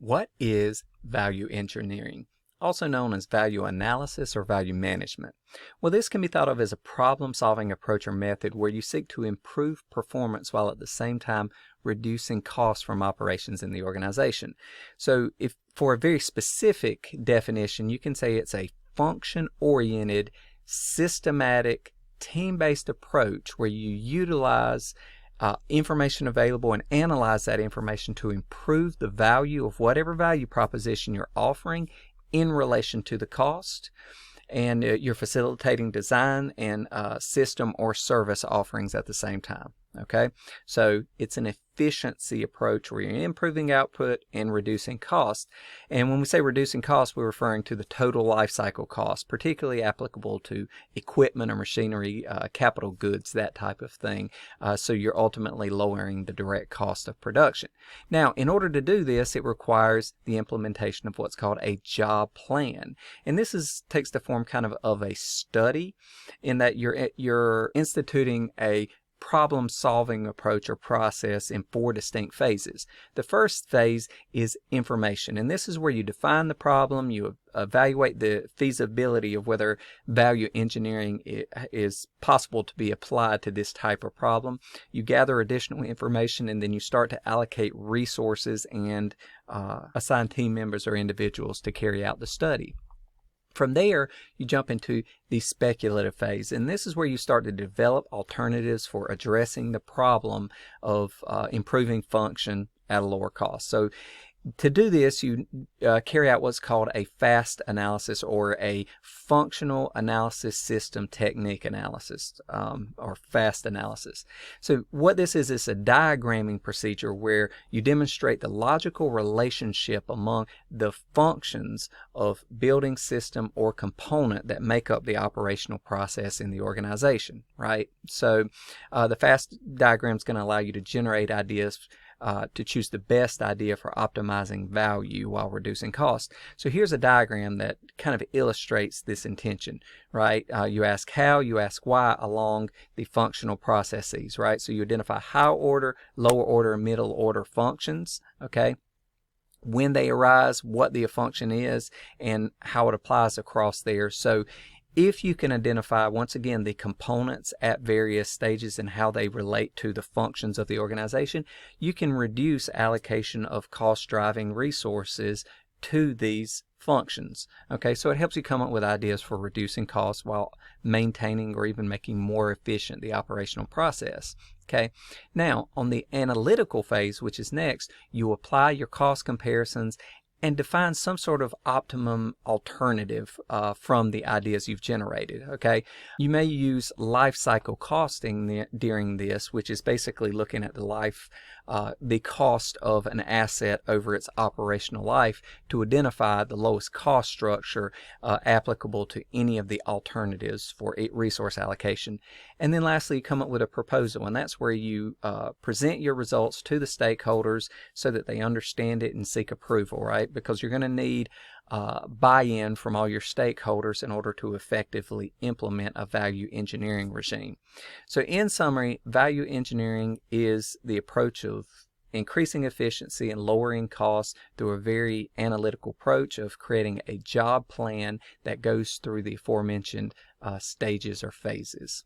What is value engineering, also known as value analysis or value management? Well, this can be thought of as a problem-solving approach or method where you seek to improve performance while at the same time reducing costs from operations in the organization. So if for a very specific definition, you can say it's a function-oriented, systematic, team-based approach where you utilize information available and analyze that information to improve the value of whatever value proposition you're offering in relation to the cost. And you're facilitating design and system or service offerings at the same time. Okay, so it's an efficiency approach where you're improving output and reducing cost. And when we say reducing cost, we're referring to the total life cycle cost, particularly applicable to equipment or machinery, capital goods, that type of thing. So you're ultimately lowering the direct cost of production. Now, in order to do this, it requires the implementation of what's called a job plan. And this takes the form kind of a study in that you're instituting a problem-solving approach or process in 4 distinct phases. The first phase is information, and this is where you define the problem, you evaluate the feasibility of whether value engineering is possible to be applied to this type of problem. You gather additional information, and then you start to allocate resources and assign team members or individuals to carry out the study. From there, you jump into the speculative phase, and this is where you start to develop alternatives for addressing the problem of improving function at a lower cost. So to do this, you carry out what's called a FAST analysis or a functional analysis system technique analysis, or FAST analysis. So what this is a diagramming procedure where you demonstrate the logical relationship among the functions of building system or component that make up the operational process in the organization, right? So the FAST diagram is going to allow you to generate ideas to choose the best idea for optimizing value while reducing cost. So here's a diagram that kind of illustrates this intention, right? You ask how, you ask why along the functional processes, right? So you identify high order, lower order, middle order functions, okay? When they arise, what the function is, and how it applies across there. So if you can identify, once again, the components at various stages and how they relate to the functions of the organization, you can reduce allocation of cost-driving resources to these functions. Okay, so it helps you come up with ideas for reducing costs while maintaining or even making more efficient the operational process. Okay, now on the analytical phase, which is next, you apply your cost comparisons and define some sort of optimum alternative from the ideas you've generated. Okay, you may use life cycle costing during this, which is basically looking at the cost of an asset over its operational life to identify the lowest cost structure applicable to any of the alternatives for resource allocation. And then lastly, you come up with a proposal, and that's where you present your results to the stakeholders so that they understand it and seek approval, right? Because you're going to need buy-in from all your stakeholders in order to effectively implement a value engineering regime. So in summary, value engineering is the approach of increasing efficiency and lowering costs through a very analytical approach of creating a job plan that goes through the aforementioned stages or phases.